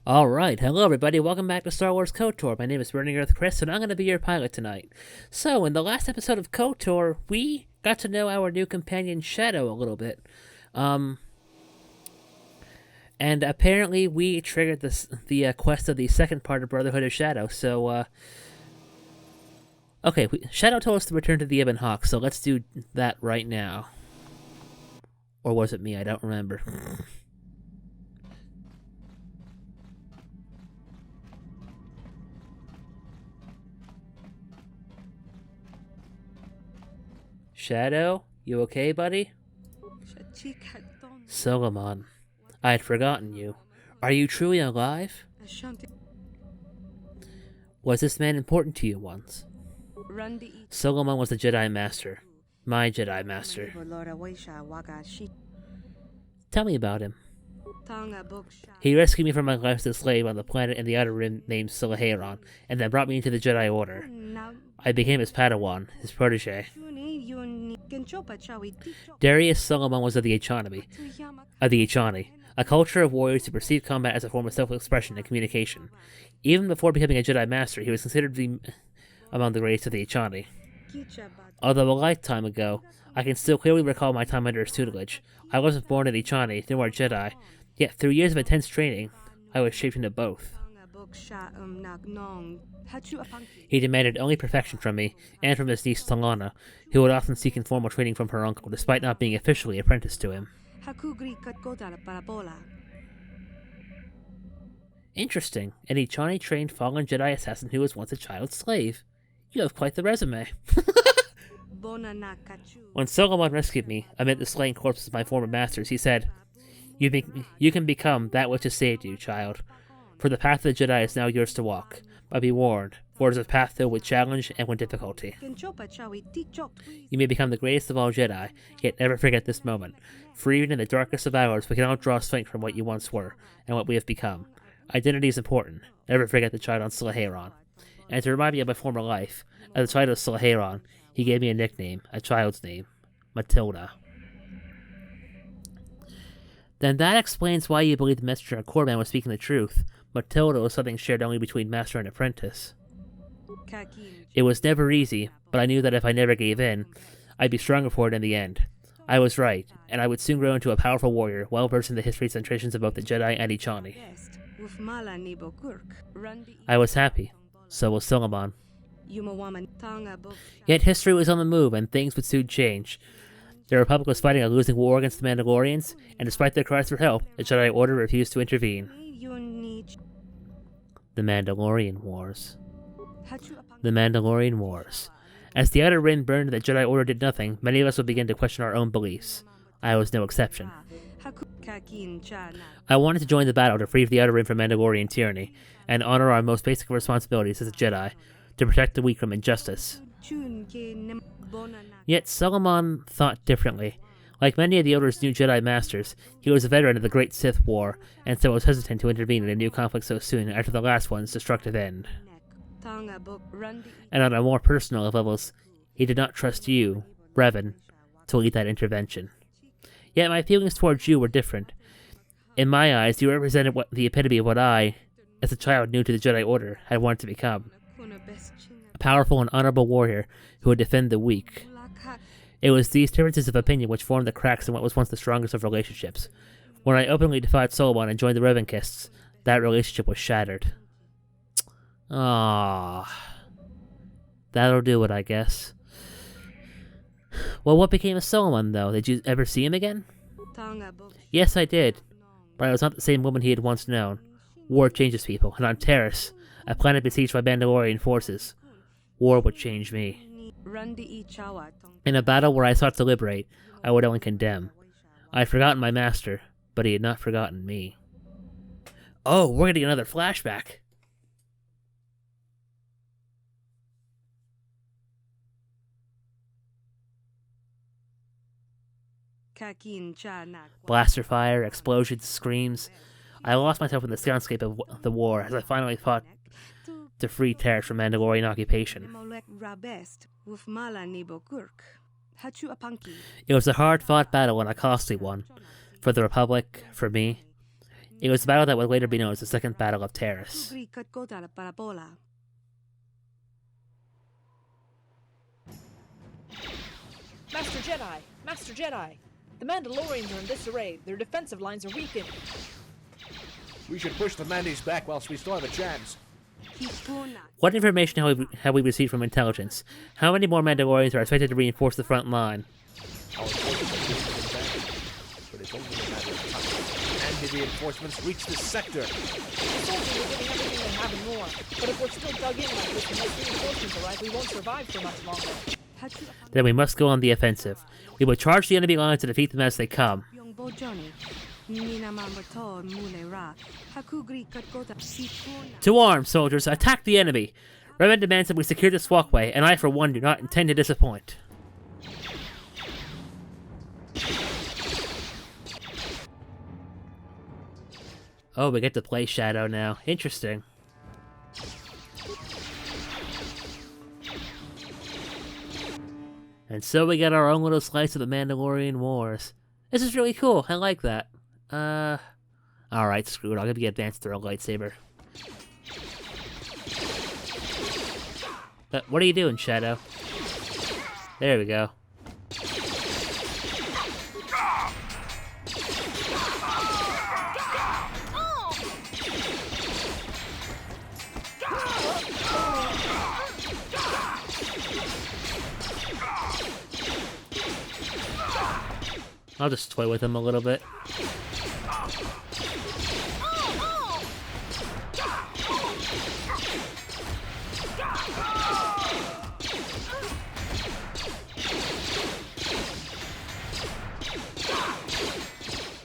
Alright, hello everybody, welcome back to Star Wars KOTOR. My name is Burning Earth Chris, and I'm going to be your pilot tonight. So, in the last episode of KOTOR, we got to know our new companion Shadow a little bit. And apparently we triggered the quest of the second part of Brotherhood of Shadow, so, okay, Shadow told us to return to the Ibn Hawk, so let's do that right now. Or was it me? I don't remember. Shadow, you okay, buddy? Solomon, I had forgotten you. Are you truly alive? Was this man important to you once? Solomon was a Jedi Master. My Jedi Master. Tell me about him. He rescued me from my life as a slave on the planet in the Outer Rim named Sleheyron, and then brought me into the Jedi Order. I became his Padawan, his protege. Darius Solomon was of the Echani, a culture of warriors who perceived combat as a form of self-expression and communication. Even before becoming a Jedi Master, he was considered to be among the greatest of the Echani. Although a lifetime ago, I can still clearly recall my time under his tutelage. I wasn't born an Echani, nor a Jedi, yet through years of intense training, I was shaped into both. He demanded only perfection from me, and from his niece Talana, who would often seek informal training from her uncle, despite not being officially apprenticed to him. Interesting. An Echani-trained fallen Jedi assassin who was once a child slave. You have quite the resume. When Solomon rescued me, amid the slain corpses of my former masters, he said, You can become that which has saved you, child. For the path of the Jedi is now yours to walk. But be warned, for it is a path filled with challenge and with difficulty. You may become the greatest of all Jedi, yet never forget this moment. For even in the darkest of hours, we can all draw strength from what you once were, and what we have become. Identity is important. Never forget the child on Sleheyron. And to remind me of my former life, as the child of Sleheyron, he gave me a nickname, a child's name, Matilda. Then that explains why you believe the messenger and Corban was speaking the truth. Matilda was something shared only between master and apprentice. It was never easy, but I knew that if I never gave in, I'd be stronger for it in the end. I was right, and I would soon grow into a powerful warrior, well versed in the histories and traditions of both the Jedi and Echani. I was happy. So was Solomon. Yet history was on the move, and things would soon change. The Republic was fighting a losing war against the Mandalorians, and despite their cries for help, the Jedi Order refused to intervene. The Mandalorian Wars. The Mandalorian Wars. As the Outer Rim burned and the Jedi Order did nothing, many of us would begin to question our own beliefs. I was no exception. I wanted to join the battle to free the Outer Rim from Mandalorian tyranny, and honor our most basic responsibilities as a Jedi, to protect the weak from injustice. Yet Solomon thought differently. Like many of the Order's new Jedi Masters, he was a veteran of the Great Sith War, and so was hesitant to intervene in a new conflict so soon after the last one's destructive end. And on a more personal levels, he did not trust you, Revan, to lead that intervention. Yet my feelings towards you were different. In my eyes, you represented the epitome of what I, as a child new to the Jedi Order, had wanted to become. A powerful and honorable warrior who would defend the weak. It was these differences of opinion which formed the cracks in what was once the strongest of relationships. When I openly defied Solomon and joined the Revankists, that relationship was shattered. Ah, that'll do it, I guess. Well, what became of Solomon, though? Did you ever see him again? Yes, I did, but I was not the same woman he had once known. War changes people, and on Terrace, a planet besieged by Mandalorian forces, war would change me. In a battle where I sought to liberate, I would only condemn. I had forgotten my master, but he had not forgotten me. Oh, we're getting another flashback. Blaster fire, explosions, screams. I lost myself in the soundscape of the war as I finally fought to free Terrace from Mandalorian occupation. It was a hard-fought battle and a costly one. For the Republic, for me. It was a battle that would later be known as the Second Battle of Terrace. Master Jedi! Master Jedi! The Mandalorians are in disarray. Their defensive lines are weakened. We should push the Mandis back whilst we still have a chance. What information have we received from intelligence? How many more Mandalorians are expected to reinforce the front line? Our forces are losing the battle, but it's only a matter of time. And the reinforcements reach this sector. The soldiers are giving everything they have and more. But if we're still dug in like this and those reinforcements arrive, we won't survive for much longer. Then we must go on the offensive. We will charge the enemy lines to defeat them as they come. To arms, soldiers! Attack the enemy! Revan demands that we secure this walkway, and I, for one, do not intend to disappoint. Oh, we get to play Shadow now. Interesting. And so we get our own little slice of the Mandalorian Wars. This is really cool. I like that. Alright, screw it. I'll give you advanced throw lightsaber. What are you doing, Shadow? There we go. I'll just toy with him a little bit.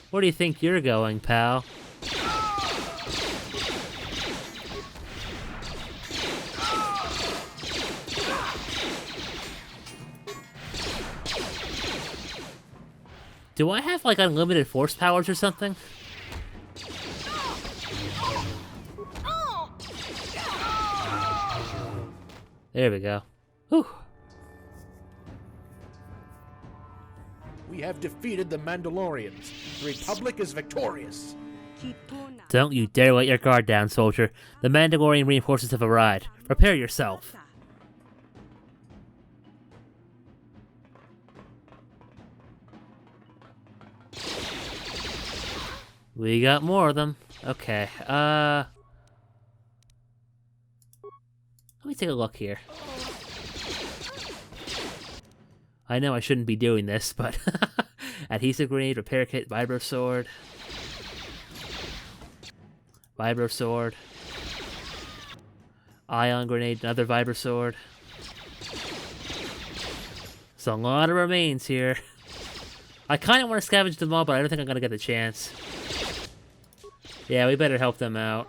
Where do you think you're going, pal? Do I have, like, unlimited force powers or something? There we go. Whew. We have defeated the Mandalorians. The Republic is victorious. Don't you dare let your guard down, soldier. The Mandalorian reinforcements have arrived. Prepare yourself. We got more of them. Okay, let me take a look here. I know I shouldn't be doing this, but adhesive grenade, repair kit, vibro sword. Vibro sword. Ion grenade, another vibro sword. There's a lot of remains here. I kind of want to scavenge them all, but I don't think I'm going to get the chance. Yeah, we better help them out.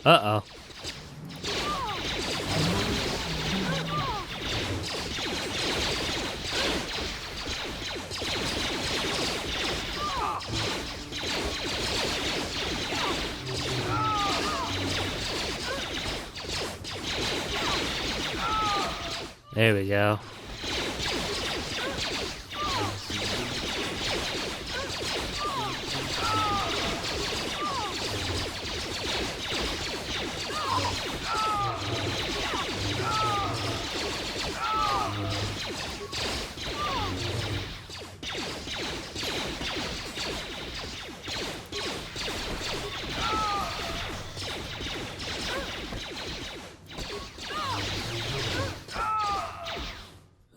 Uh-oh. There we go.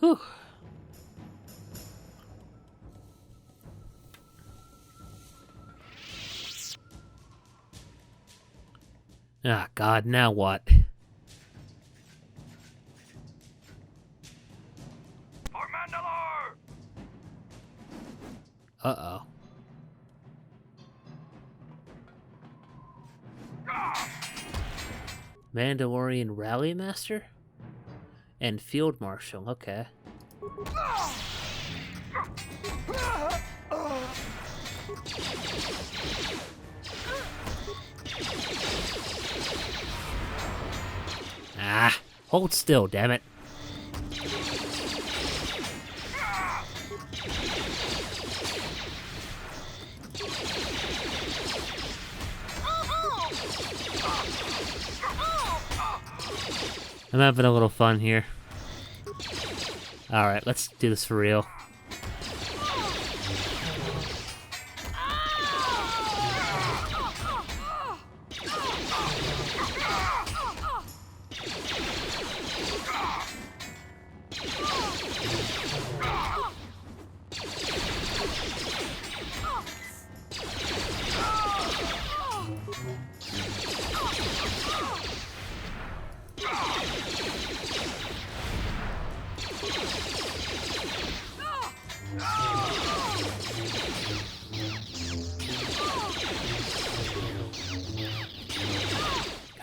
Whew. Ah, God, now what? Uh-oh. Mandalorian Rally Master? And Field Marshal, okay. Ah, hold still, damn it. I'm having a little fun here. Alright, let's do this for real.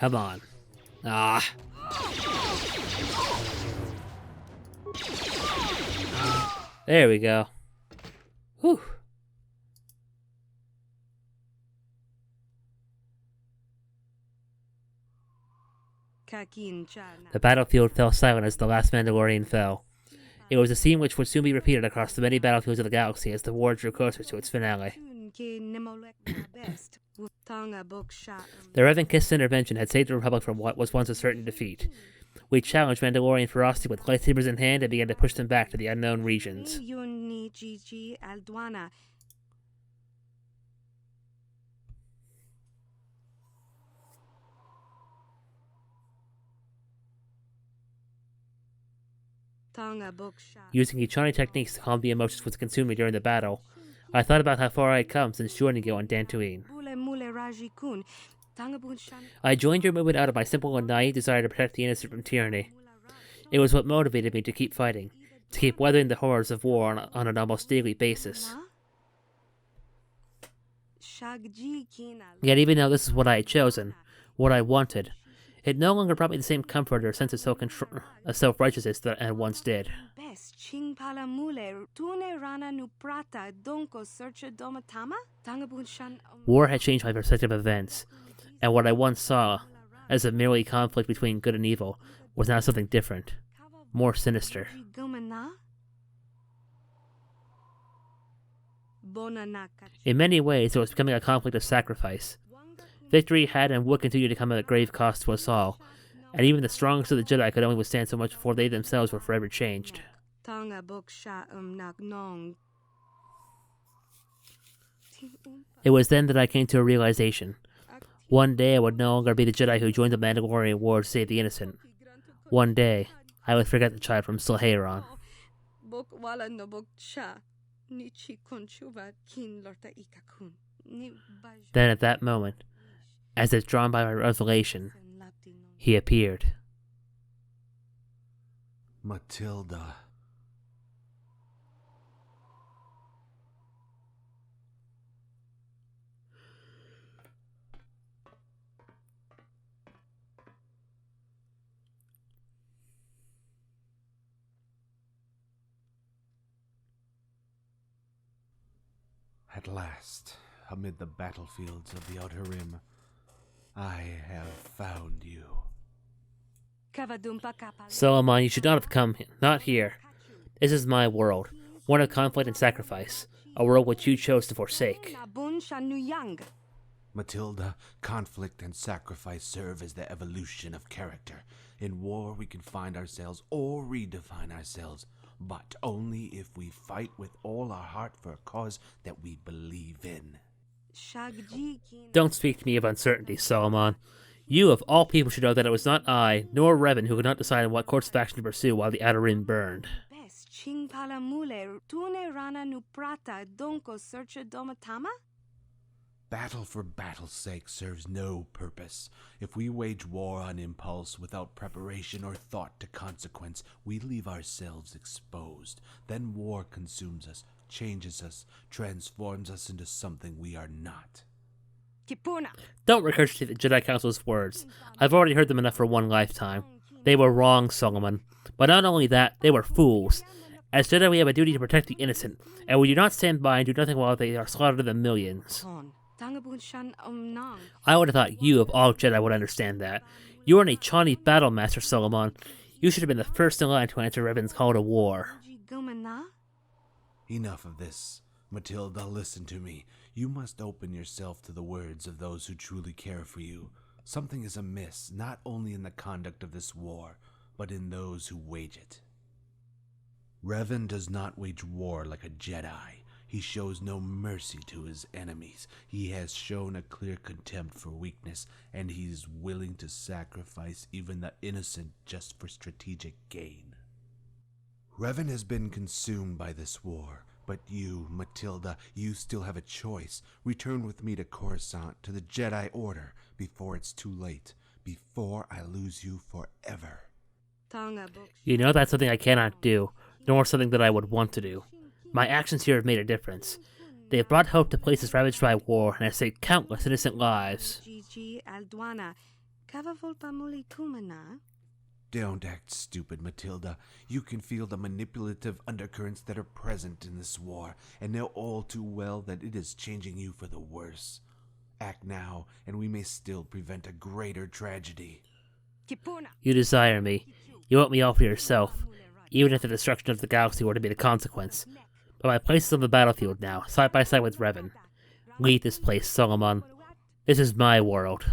Come on. Ah. There we go. Whew. The battlefield fell silent as the last Mandalorian fell. It was a scene which would soon be repeated across the many battlefields of the galaxy as the war drew closer to its finale. The Revan Kist's intervention had saved the Republic from what was once a certain defeat. We challenged Mandalorian ferocity with lightsabers in hand and began to push them back to the unknown regions. Using Ichani techniques to calm the emotions which consumed me during the battle, I thought about how far I had come since joining you on Dantooine. I joined your movement out of my simple and naive desire to protect the innocent from tyranny. It was what motivated me to keep fighting, to keep weathering the horrors of war on an almost daily basis. Yet even though this is what I had chosen, what I wanted, it no longer brought me the same comfort or sense of self-righteousness that it once did. War had changed my perspective of events, and what I once saw as a merely conflict between good and evil was now something different, more sinister. In many ways, it was becoming a conflict of sacrifice. Victory had and would continue to come at a grave cost to us all, and even the strongest of the Jedi could only withstand so much before they themselves were forever changed. It was then that I came to a realization. One day I would no longer be the Jedi who joined the Mandalorian war to save the innocent. One day, I would forget the child from Sleheyron. Then at that moment, as if drawn by my revelation, he appeared. Matilda. At last, amid the battlefields of the Outer Rim, I have found you. Solomon, you should not have come not here. This is my world, one of conflict and sacrifice, a world which you chose to forsake. Matilda, conflict and sacrifice serve as the evolution of character. In war, we can find ourselves or redefine ourselves, but only if we fight with all our heart for a cause that we believe in. Don't speak to me of uncertainty, Solomon. You, of all people, should know that it was not I, nor Revan, who could not decide on what course of action to pursue while the Outer Rim burned. Battle for battle's sake serves no purpose. If we wage war on impulse without preparation or thought to consequence, we leave ourselves exposed. Then war consumes us, changes us, transforms us into something we are not. Don't regurgitate the Jedi Council's words. I've already heard them enough for one lifetime. They were wrong, Solomon. But not only that, they were fools. As Jedi, we have a duty to protect the innocent, and we do not stand by and do nothing while they are slaughtered in the millions. I would have thought you, of all Jedi, would understand that. You are a Chani battle master, Solomon. You should have been the first in line to answer Revan's call to war. Enough of this. Matilda, listen to me. You must open yourself to the words of those who truly care for you. Something is amiss, not only in the conduct of this war, but in those who wage it. Revan does not wage war like a Jedi. He shows no mercy to his enemies. He has shown a clear contempt for weakness, and he is willing to sacrifice even the innocent just for strategic gain. Revan has been consumed by this war, but you, Matilda, you still have a choice. Return with me to Coruscant, to the Jedi Order, before it's too late, before I lose you forever. You know that's something I cannot do, nor something that I would want to do. My actions here have made a difference. They have brought hope to places ravaged by war, and have saved countless innocent lives. Don't act stupid, Matilda. You can feel the manipulative undercurrents that are present in this war, and know all too well that it is changing you for the worse. Act now, and we may still prevent a greater tragedy. You desire me. You want me all for yourself, even if the destruction of the galaxy were to be the consequence. But my place is on the battlefield now, side by side with Revan. Lead this place, Solomon. This is my world.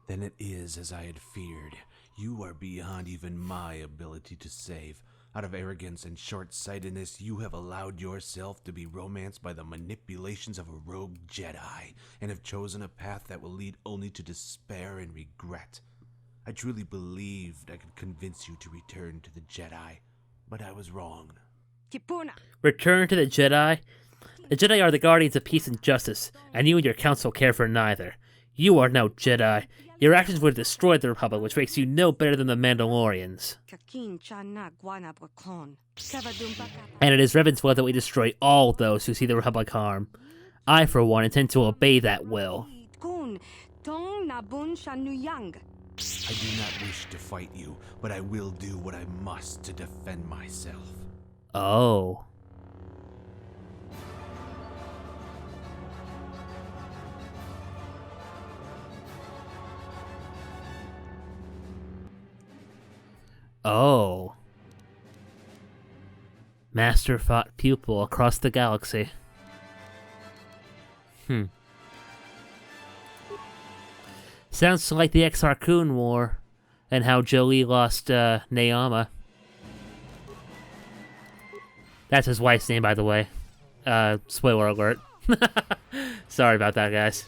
Then it is as I had feared. You are beyond even my ability to save. Out of arrogance and short-sightedness, you have allowed yourself to be romanced by the manipulations of a rogue Jedi, and have chosen a path that will lead only to despair and regret. I truly believed I could convince you to return to the Jedi, but I was wrong. Return to the Jedi? The Jedi are the guardians of peace and justice, and you and your council care for neither. You are no Jedi. Your actions would have destroyed the Republic, which makes you no better than the Mandalorians. And it is Revan's will that we destroy all those who see the Republic harm. I, for one, intend to obey that will. I do not wish to fight you, but I will do what I must to defend myself. Oh. Oh. Master fought pupil across the galaxy. Sounds like the Exar Kun War, and how Jolie lost Nayama. That's his wife's name, by the way. Spoiler alert. Sorry about that, guys.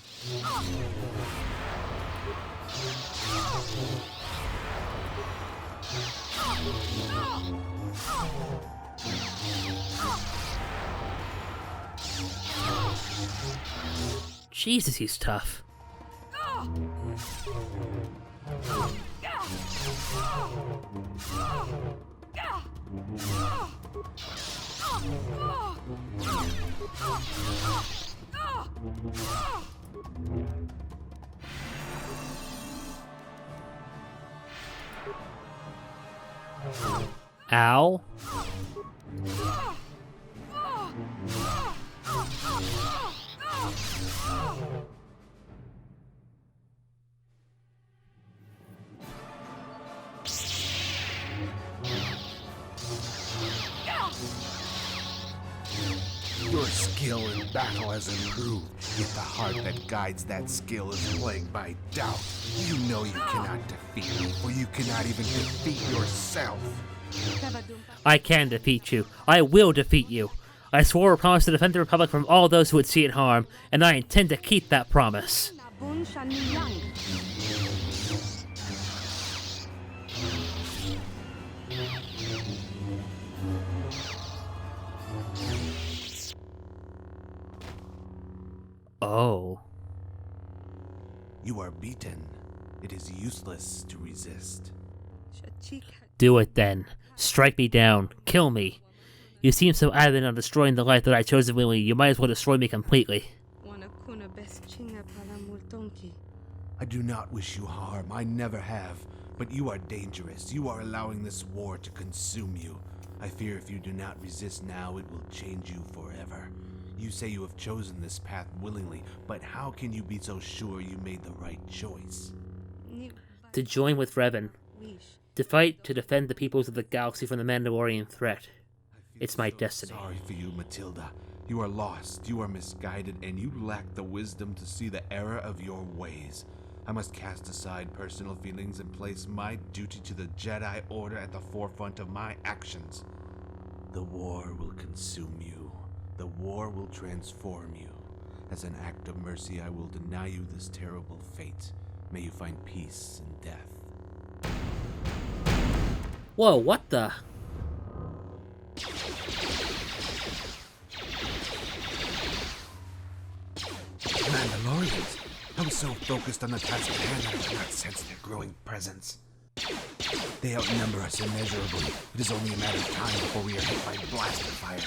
Jesus, he's tough. Ow. Your skill in battle has improved, yet the heart that guides that skill is plagued by doubt. You know you cannot defeat me, for you cannot even defeat yourself. I can defeat you. I will defeat you. I swore a promise to defend the Republic from all those who would see it harm, and I intend to keep that promise. Oh. You are beaten. It is useless to resist. Do it then. Strike me down. Kill me. You seem so adamant on destroying the life that I chose willingly, you might as well destroy me completely. I do not wish you harm. I never have. But you are dangerous. You are allowing this war to consume you. I fear if you do not resist now, it will change you forever. You say you have chosen this path willingly, but how can you be so sure you made the right choice? To join with Revan. To fight to defend the peoples of the galaxy from the Mandalorian threat. It's my destiny. Sorry for you, Matilda. You are lost, you are misguided, and you lack the wisdom to see the error of your ways. I must cast aside personal feelings and place my duty to the Jedi Order at the forefront of my actions. The war will consume you. The war will transform you. As an act of mercy, I will deny you this terrible fate. May you find peace in death. Whoa, what the? Mandalorians! I was so focused on the task at hand that I did not sense their growing presence. They outnumber us immeasurably. It is only a matter of time before we are hit by blaster fire.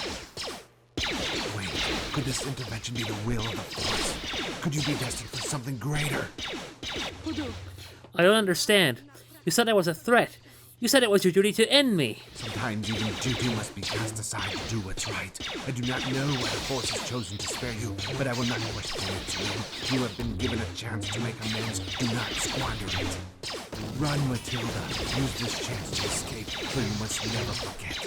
Wait, could this intervention be the will of the Force? Could you be destined for something greater? I don't understand. You said I was a threat. You said it was your duty to end me. Sometimes even duty must be cast aside to do what's right. I do not know why the Force has chosen to spare you, but I will not question it too. You have been given a chance to make amends. Do not squander it. Run, Matilda. Use this chance to escape, for you must never forget.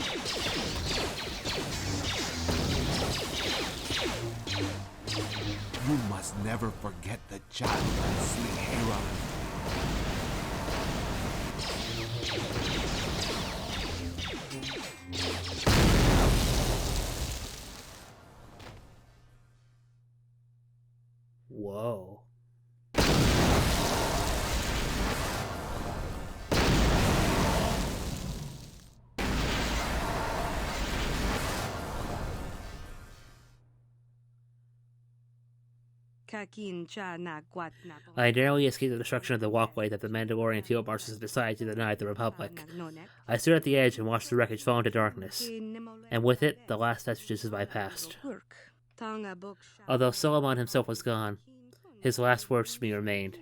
You must never forget the child of Sleheyron. Whoa. I narrowly escaped the destruction of the walkway that the Mandalorian field marshals decided to deny the Republic. I stood at the edge and watched the wreckage fall into darkness, and with it, the last vestiges of my past. Although Solomon himself was gone, his last words to me remained.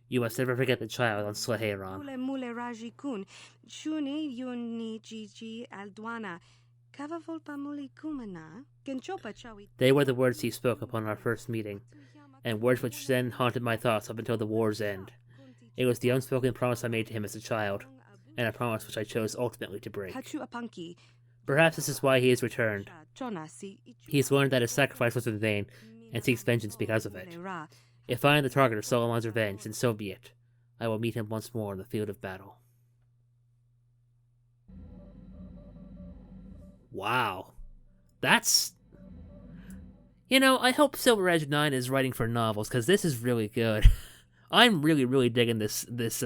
You must never forget the child on Sleheyron. They were the words he spoke upon our first meeting, and words which then haunted my thoughts up until the war's end. It was the unspoken promise I made to him as a child, and a promise which I chose ultimately to break. Perhaps this is why he has returned. He has learned that his sacrifice was in vain, and seeks vengeance because of it. If I am the target of Solomon's revenge, then so be it. I will meet him once more in the field of battle. Wow. That's... You know, I hope Silver Edge 9 is writing for novels, because this is really good. I'm really digging this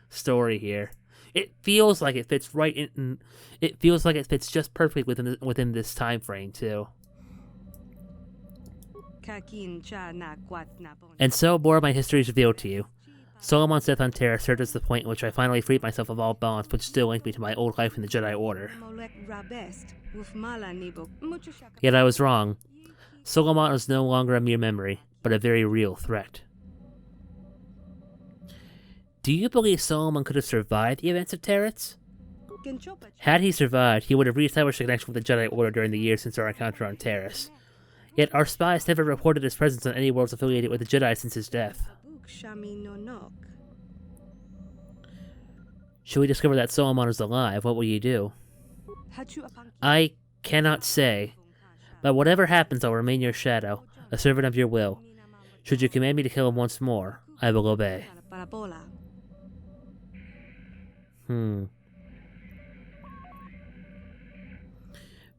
story here. It feels like it fits right in... It feels like it fits just perfectly within this time frame, too. And so, more of my history is revealed to you. Solomon's death on Terra served as the point in which I finally freed myself of all bonds which still linked me to my old life in the Jedi Order. Yet I was wrong. Solomon was no longer a mere memory, but a very real threat. Do you believe Solomon could have survived the events of Terrace? Had he survived, he would have reestablished a connection with the Jedi Order during the years since our encounter on Terrace. Yet our spies never reported his presence on any worlds affiliated with the Jedi since his death. Should we discover that Solomon is alive, what will you do? I cannot say. But whatever happens, I'll remain your shadow, a servant of your will. Should you command me to kill him once more, I will obey.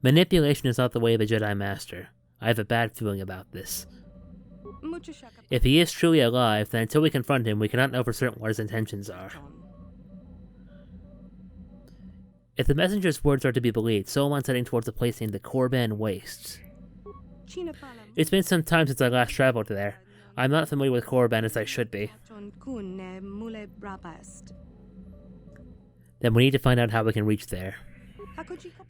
Manipulation is not the way of a Jedi Master. I have a bad feeling about this. If he is truly alive, then until we confront him, we cannot know for certain what his intentions are. If the messenger's words are to be believed, Solomon's heading towards a place named the Korban Wastes. It's been some time since I last traveled there. I'm not familiar with Korban as I should be. Then we need to find out how we can reach there.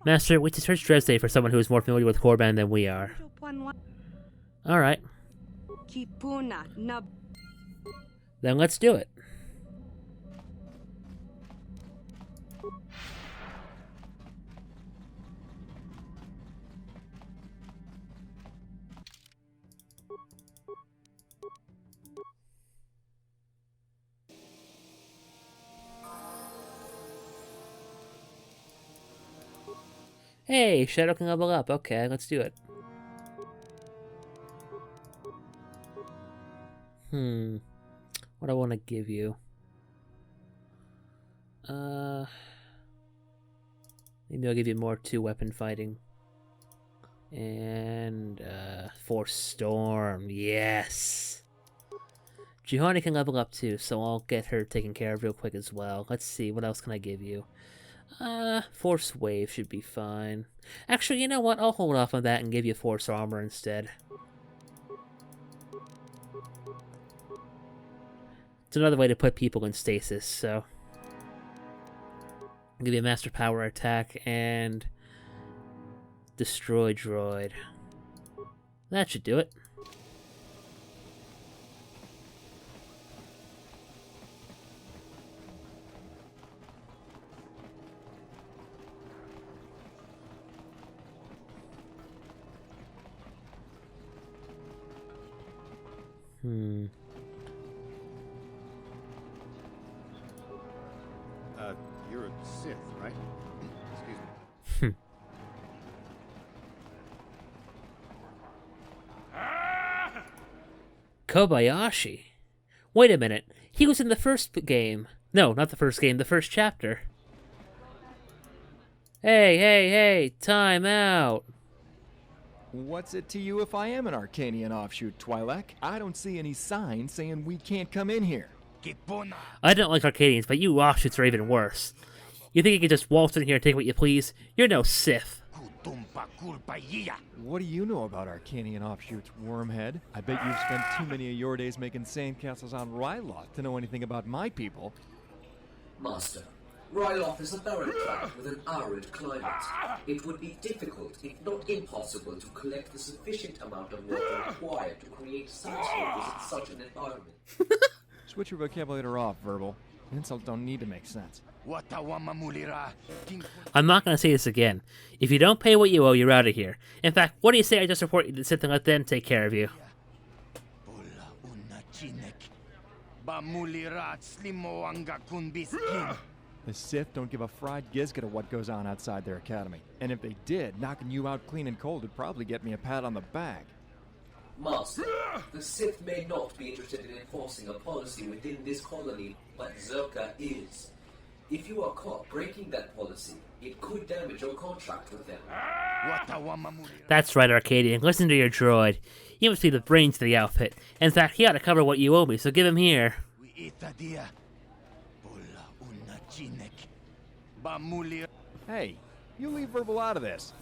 Master, we should search Dresde for someone who is more familiar with Korban than we are. Alright. Then let's do it. Hey, Shadow can level up. Okay, let's do it. What I want to give you? Maybe I'll give you more 2-weapon fighting. And, Force Storm. Yes! Juhani can level up too, so I'll get her taken care of real quick as well. Let's see, what else can I give you? Force Wave should be fine. Actually, you know what? I'll hold off on that and give you Force Armor instead. It's another way to put people in stasis, so... I'll give you a Master Power attack and... Destroy Droid. That should do it. You're a Sith, right? Excuse me. Kobayashi? Wait a minute. He was in the first game. No, not the first game, the first chapter. Hey, time out. What's it to you if I am an Arcanian offshoot, Twi'lek? I don't see any signs saying we can't come in here. I don't like Arcadians, but you offshoots are even worse. You think you can just waltz in here and take what you please? You're no Sith. What do you know about Arcanian offshoots, Wormhead? I bet you've spent too many of your days making sandcastles on Ryloth to know anything about my people. Master, Ryloth is a barren planet with an arid climate. It would be difficult, if not impossible, to collect the sufficient amount of water required to create sand surface in such an environment. Switch your vocabulary off, Verbal. Insults don't need to make sense. I'm not going to say this again. If you don't pay what you owe, you're out of here. In fact, what do you say I just report you to Sith and let them take care of you? The Sith don't give a fried gizgot of what goes on outside their academy. And if they did, knocking you out clean and cold would probably get me a pat on the back. Master, the Sith may not be interested in enforcing a policy within this colony, but Zerka is. If you are caught breaking that policy, it could damage your contract with them. That's right, Arcadian. Listen to your droid. He must be the brains of the outfit. In fact, he ought to cover what you owe me, so give him here. Hey, you leave Verbal out of this.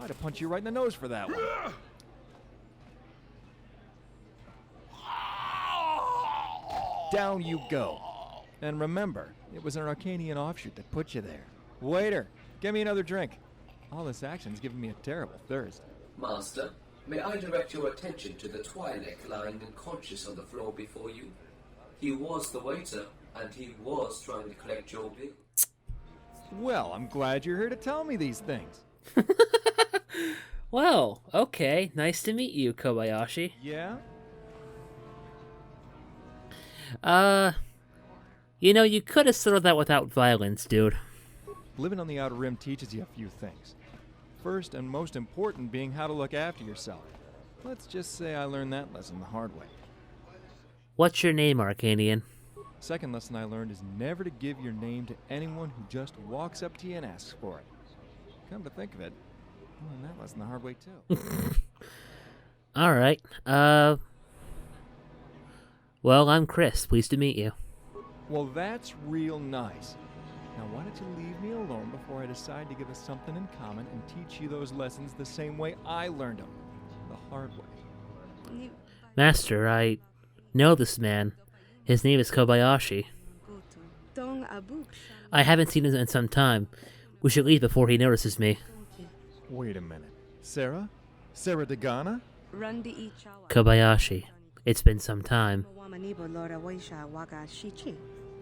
I'd have punched you right in the nose for that one. Down you go. And remember, it was an Arcanian offshoot that put you there. Waiter, get me another drink. All this action's giving me a terrible thirst. Master, may I direct your attention to the Twi'lek lying unconscious on the floor before you? He was the waiter, and he was trying to collect your bill. Well, I'm glad you're here to tell me these things. Well, okay. Nice to meet you, Kobayashi. Yeah? You know, you could have settled that without violence, dude. Living on the Outer Rim teaches you a few things. First and most important being how to look after yourself. Let's just say I learned that lesson the hard way. What's your name, Arcanian? Second lesson I learned is never to give your name to anyone who just walks up to you and asks for it. Come to think of it, I learned that lesson the hard way too. Alright, well, I'm Chris. Pleased to meet you. Well, that's real nice. Now, why don't you leave me alone before I decide to give us something in common and teach you those lessons the same way I learned them, the hard way. Master, I know this man. His name is Kobayashi. I haven't seen him in some time. We should leave before he notices me. Wait a minute. Sarah? Sarah Dagana? Kobayashi, it's been some time.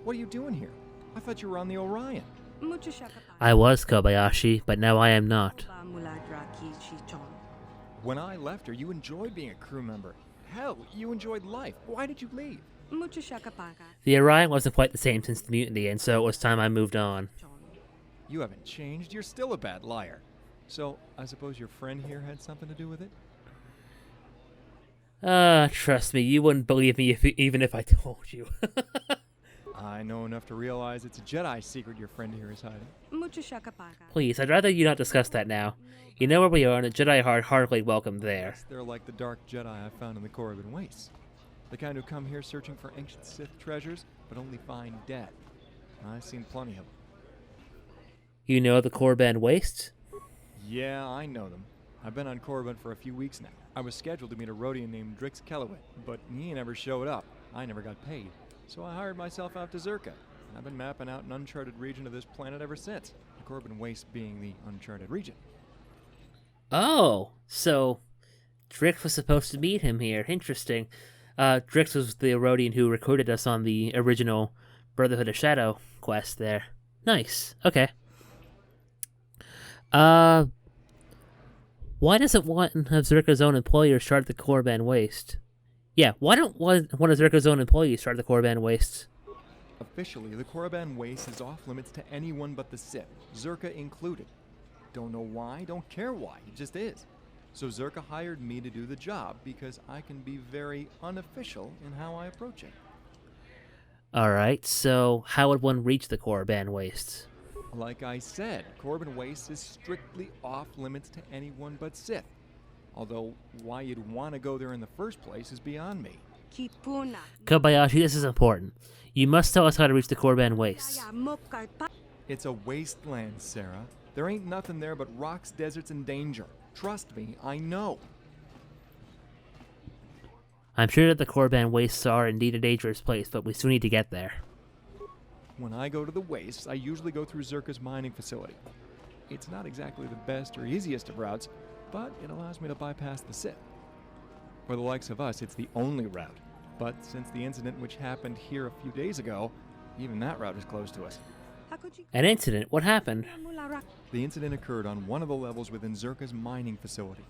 What are you doing here? I thought you were on the Orion. I was Kobayashi, but now I am not. When I left her, you enjoyed being a crew member. Hell, you enjoyed life. Why did you leave? The Orion wasn't quite the same since the mutiny, and so it was time I moved on. You haven't changed. You're still a bad liar. So, I suppose your friend here had something to do with it? Trust me, you wouldn't believe me even if I told you. I know enough to realize it's a Jedi secret your friend here is hiding. Please, I'd rather you not discuss that now. You know where we are, and a Jedi are hardly welcome there. They're like the dark Jedi I found in the Korriban Wastes. The kind who come here searching for ancient Sith treasures, but only find death. I've seen plenty of them. You know the Korriban Wastes? Yeah, I know them. I've been on Korriban for a few weeks now. I was scheduled to meet a Rhodian named Drix Kellowit, but he never showed up. I never got paid. So I hired myself out to Zerka. I've been mapping out an uncharted region of this planet ever since, the Korriban Wastes being the uncharted region. Oh, so Drix was supposed to meet him here. Interesting. Drix was the Rhodian who recruited us on the original Brotherhood of Shadow quest there. Nice. Okay. Why doesn't one of Zerka's own employers start the Korriban Waste? Yeah, why don't one of Zerka's own employees start the Korriban Wastes? Officially, the Korriban Waste is off limits to anyone but the Sith, Zerka included. Don't know why, don't care why, it just is. So Zerka hired me to do the job because I can be very unofficial in how I approach it. Alright, so how would one reach the Korriban Wastes? Like I said, Korriban Waste is strictly off limits to anyone but Sith. Although, why you'd want to go there in the first place is beyond me. Kobayashi, this is important. You must tell us how to reach the Korriban Wastes. It's a wasteland, Sarah. There ain't nothing there but rocks, deserts, and danger. Trust me, I know. I'm sure that the Korriban Wastes are indeed a dangerous place, but we still need to get there. When I go to the wastes, I usually go through Zerka's mining facility. It's not exactly the best or easiest of routes, but it allows me to bypass the Sith. For the likes of us, it's the only route. But since the incident which happened here a few days ago, even that route is closed to us. An incident? What happened? The incident occurred on one of the levels within Zerka's mining facility.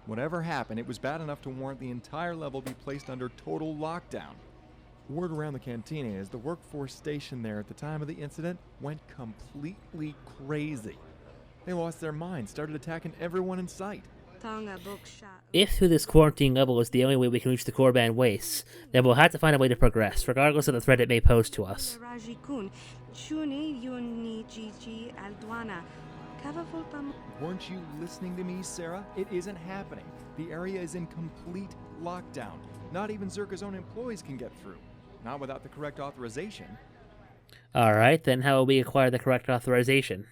Whatever happened, it was bad enough to warrant the entire level be placed under total lockdown. Word around the cantina is the workforce stationed there at the time of the incident went completely crazy. They lost their minds, started attacking everyone in sight. If through this quarantine level is the only way we can reach the Korriban Wastes, then we'll have to find a way to progress, regardless of the threat it may pose to us. Weren't you listening to me, Sarah? It isn't happening. The area is in complete lockdown. Not even Zerka's own employees can get through. Not without the correct authorization. Alright, then how will we acquire the correct authorization?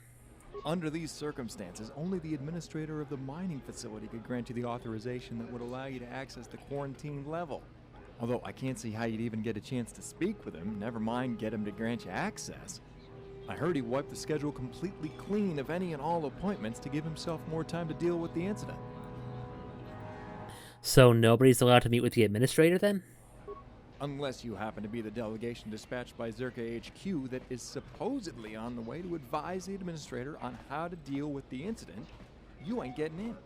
Under these circumstances, only the administrator of the mining facility could grant you the authorization that would allow you to access the quarantine level. Although I can't see how you'd even get a chance to speak with him, never mind get him to grant you access. I heard he wiped the schedule completely clean of any and all appointments to give himself more time to deal with the incident. So nobody's allowed to meet with the administrator then? Unless you happen to be the delegation dispatched by Zerka HQ that is supposedly on the way to advise the administrator on how to deal with the incident, you ain't getting in.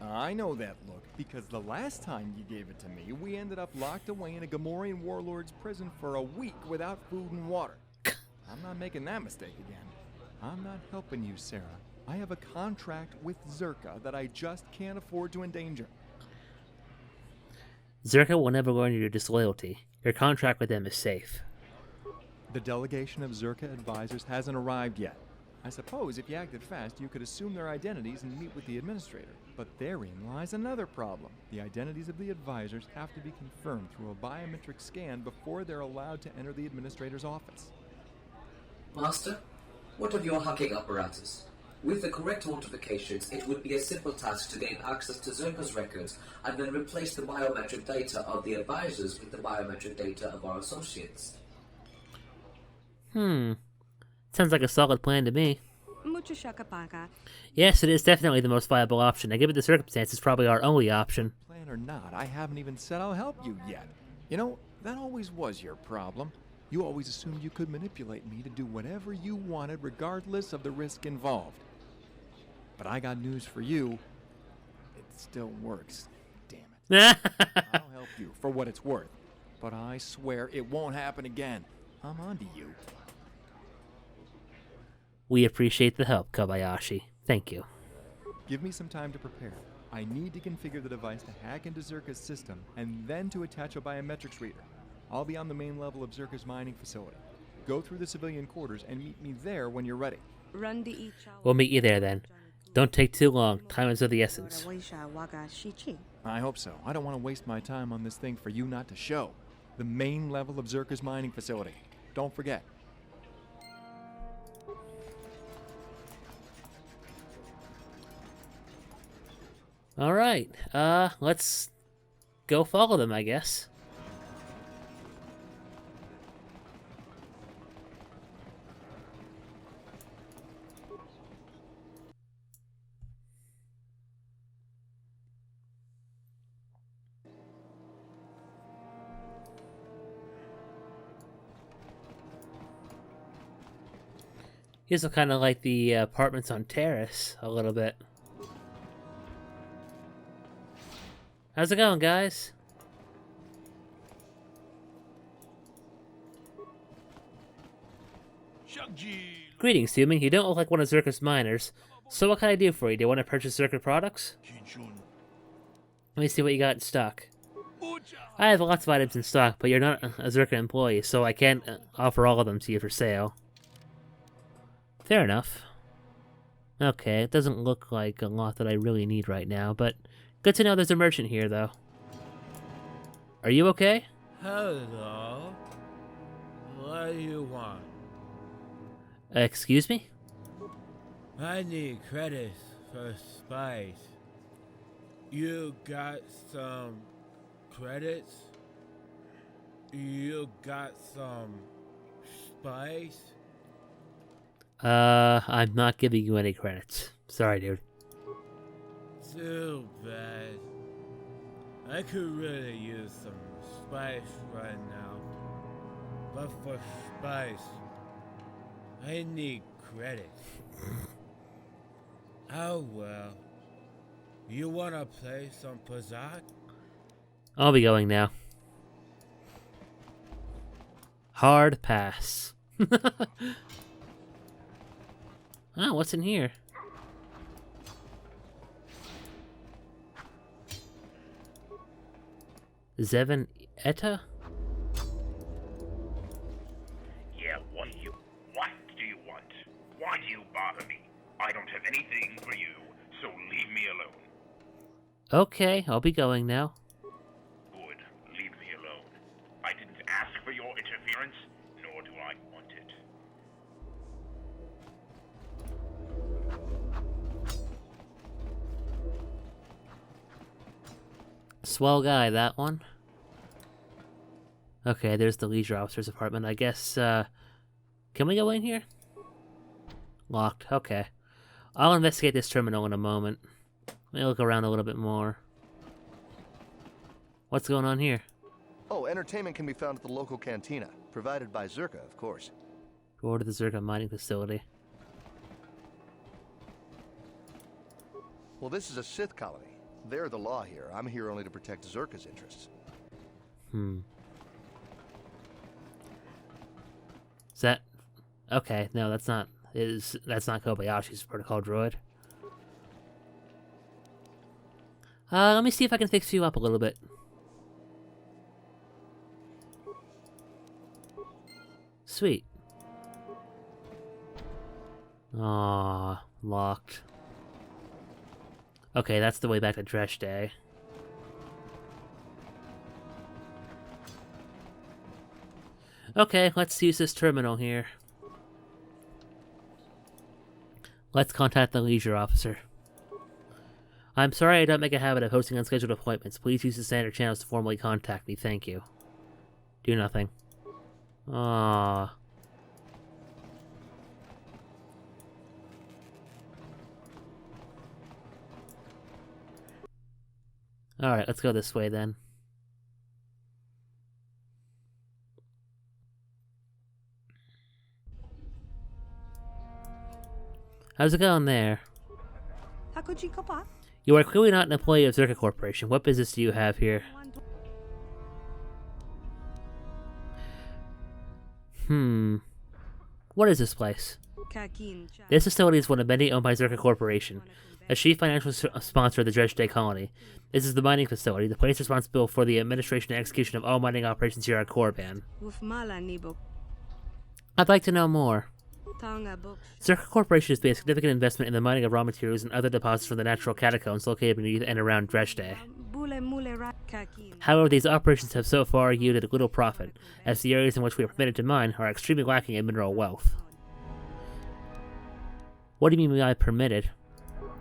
I know that look, because the last time you gave it to me, we ended up locked away in a Gamorrean warlord's prison for a week without food and water. I'm not making that mistake again. I'm not helping you, Sarah. I have a contract with Zerka that I just can't afford to endanger. Zerka will never learn your disloyalty. Your contract with them is safe. The delegation of Zerka advisors hasn't arrived yet. I suppose if you acted fast, you could assume their identities and meet with the administrator. But therein lies another problem. The identities of the advisors have to be confirmed through a biometric scan before they're allowed to enter the administrator's office. Master, what of your hacking apparatus? With the correct authentications, it would be a simple task to gain access to Zerka's records and then replace the biometric data of the advisors with the biometric data of our associates. Sounds like a solid plan to me. Yes, it is definitely the most viable option, and given the circumstances, probably our only option. Plan or not, I haven't even said I'll help you yet. You know, that always was your problem. You always assumed you could manipulate me to do whatever you wanted regardless of the risk involved. But I got news for you. It still works. Damn it. I'll help you for what it's worth. But I swear it won't happen again. I'm onto you. We appreciate the help, Kobayashi. Thank you. Give me some time to prepare. I need to configure the device to hack into Zerka's system and then to attach a biometrics reader. I'll be on the main level of Zerka's mining facility. Go through the civilian quarters and meet me there when you're ready. We'll meet you there then. Don't take too long. Time is of the essence. I hope so. I don't want to waste my time on this thing for you not to show. The main level of Zerka's mining facility. Don't forget. Alright, let's go follow them, I guess. These are kind of like the apartments on Terrace, a little bit. How's it going, guys? Greetings, human. You don't look like one of Zerka's miners. So what can I do for you? Do you want to purchase Zerka products? Let me see what you got in stock. I have lots of items in stock, but you're not a Zerka employee, so I can't offer all of them to you for sale. Fair enough. Okay, it doesn't look like a lot that I really need right now, but good to know there's a merchant here, though. Are you okay? Hello. What do you want? Excuse me? I need credits for spice. You got some credits? You got some spice? I'm not giving you any credits. Sorry, dude. Too bad. I could really use some spice right now. But for spice, I need credits. Oh well. You wanna play some Pazak? I'll be going now. Hard pass. Oh, what's in here? Zevin Etta? Yeah, what do you want? Why do you bother me? I don't have anything for you, so leave me alone. Okay, I'll be going now. Good, leave me alone. I didn't ask for your interference, nor do I want it. Swell guy, that one. Okay, there's the leisure officer's apartment. I guess, can we go in here? Locked, okay. I'll investigate this terminal in a moment. Let me look around a little bit more. What's going on here? Oh, entertainment can be found at the local cantina, provided by Zerka, of course. Go to the Zerka mining facility. Well, this is a Sith colony. They're the law here. I'm here only to protect Zerka's interests. Is that... Okay, no, that's not... That's not Kobayashi's protocol droid. Let me see if I can fix you up a little bit. Sweet. Aww, locked. Okay, that's the way back to Dresh Day. Okay, let's use this terminal here. Let's contact the leisure officer. I'm sorry I don't make a habit of hosting unscheduled appointments. Please use the standard channels to formally contact me. Thank you. Do nothing. Aww. Alright, let's go this way then. How's it going there? You are clearly not an employee of Zerka Corporation. What business do you have here? What is this place? This facility is one of many owned by Zerka Corporation, a chief financial sponsor of the Dredge Day colony. This is the mining facility, the place responsible for the administration and execution of all mining operations here at Korban. I'd like to know more. Zerka Corporation has made a significant investment in the mining of raw materials and other deposits from the natural catacombs located beneath and around Dredge Day. However, these operations have so far yielded little profit, as the areas in which we are permitted to mine are extremely lacking in mineral wealth. What do you mean by permitted?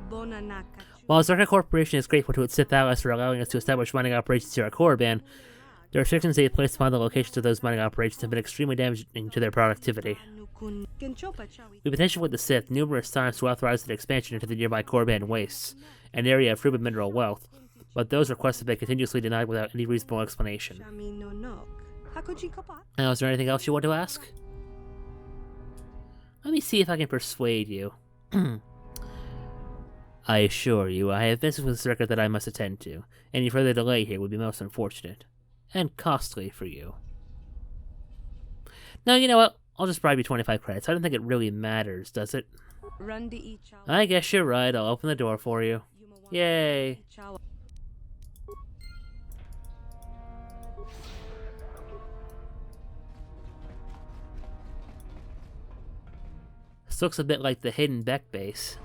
While Zerka Corporation is grateful to its Sith allies for allowing us to establish mining operations here at Korriban, the restrictions they have placed upon the locations of those mining operations have been extremely damaging to their productivity. We petitioned with the Sith numerous times to authorize an expansion into the nearby Korriban wastes, an area of proven mineral wealth, but those requests have been continuously denied without any reasonable explanation. Now, is there anything else you want to ask? Let me see if I can persuade you. I assure you, I have business with Zerka that I must attend to. Any further delay here would be most unfortunate. And costly for you. Now, you know what? I'll just bribe you 25 credits. I don't think it really matters, does it? I guess you're right. I'll open the door for you. Yay! This looks a bit like the hidden Beck base.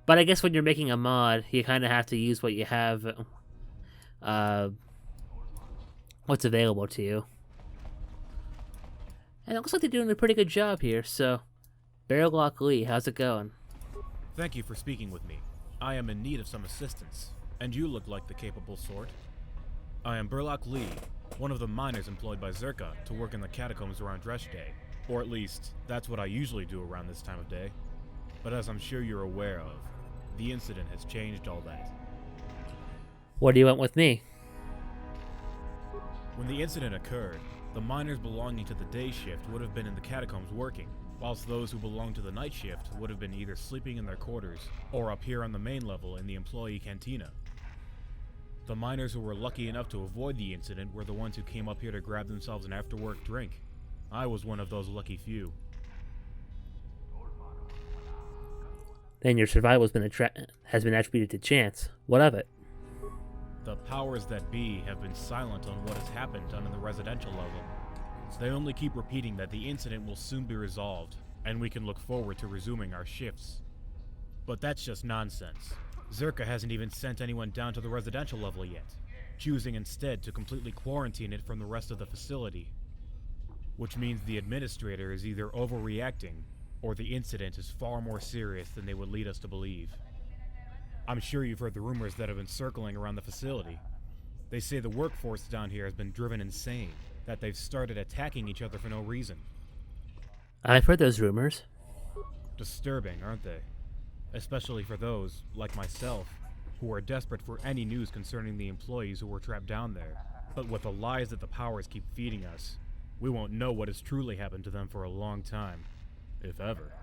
But I guess when you're making a mod, you kind of have to use what you have, what's available to you. And it looks like they're doing a pretty good job here, so... Barrellock Lee, how's it going? Thank you for speaking with me. I am in need of some assistance, and you look like the capable sort. I am Burlock Lee, one of the miners employed by Zerka to work in the catacombs around Dredge Day. Or at least, that's what I usually do around this time of day. But as I'm sure you're aware of, the incident has changed all that. What do you want with me? When the incident occurred, the miners belonging to the day shift would have been in the catacombs working, whilst those who belonged to the night shift would have been either sleeping in their quarters or up here on the main level in the employee cantina. The miners who were lucky enough to avoid the incident were the ones who came up here to grab themselves an after-work drink. I was one of those lucky few. Then your survival has been attributed to chance. What of it? The powers that be have been silent on what has happened down in the residential level. They only keep repeating that the incident will soon be resolved, and we can look forward to resuming our shifts. But that's just nonsense. Zerka hasn't even sent anyone down to the residential level yet, choosing instead to completely quarantine it from the rest of the facility. Which means the administrator is either overreacting, or the incident is far more serious than they would lead us to believe. I'm sure you've heard the rumors that have been circling around the facility. They say the workforce down here has been driven insane, that they've started attacking each other for no reason. I've heard those rumors. Disturbing, aren't they? Especially for those, like myself, who are desperate for any news concerning the employees who were trapped down there. But with the lies that the powers keep feeding us, we won't know what has truly happened to them for a long time. If ever.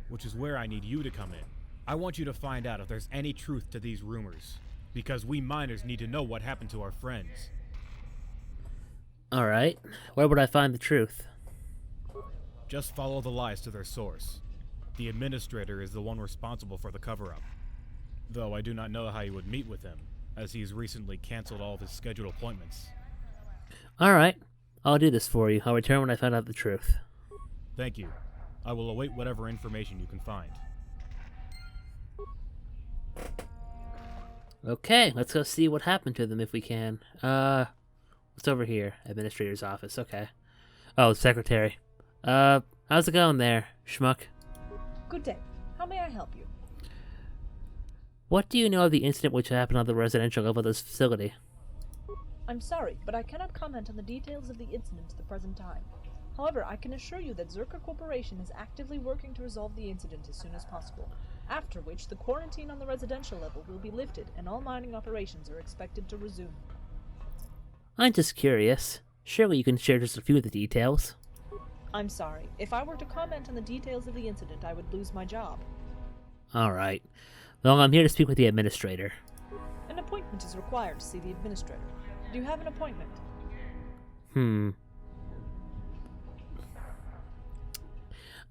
Which is where I need you to come in. I want you to find out if there's any truth to these rumors. Because we miners need to know what happened to our friends. Alright. Where would I find the truth? Just follow the lies to their source. The administrator is the one responsible for the cover-up. Though I do not know how you would meet with him, as he's recently cancelled all of his scheduled appointments. Alright. I'll do this for you. I'll return when I find out the truth. Thank you. I will await whatever information you can find. Okay, let's go see what happened to them if we can. What's over here? Administrator's office, okay. Oh, secretary. How's it going there, schmuck? Good day. How may I help you? What do you know of the incident which happened on the residential level of this facility? I'm sorry, but I cannot comment on the details of the incident at the present time. However, I can assure you that Zerka Corporation is actively working to resolve the incident as soon as possible, after which the quarantine on the residential level will be lifted and all mining operations are expected to resume. I'm just curious. Surely you can share just a few of the details. I'm sorry. If I were to comment on the details of the incident, I would lose my job. Alright. Well, I'm here to speak with the administrator. An appointment is required to see the administrator. Do you have an appointment?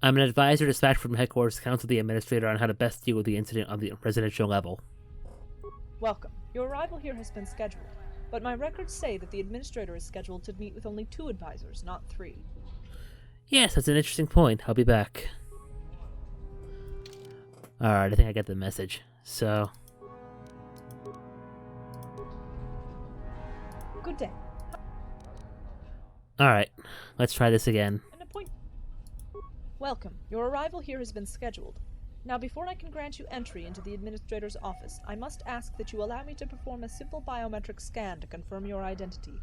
I'm an advisor dispatched from headquarters to counsel the administrator on how to best deal with the incident on the residential level. Welcome. Your arrival here has been scheduled, but my records say that the administrator is scheduled to meet with only 2 advisors, not 3. Yes, that's an interesting point. I'll be back. Alright, I think I get the message. So... Good day. Alright, let's try this again. Welcome. Your arrival here has been scheduled. Now, before I can grant you entry into the administrator's office, I must ask that you allow me to perform a simple biometric scan to confirm your identity.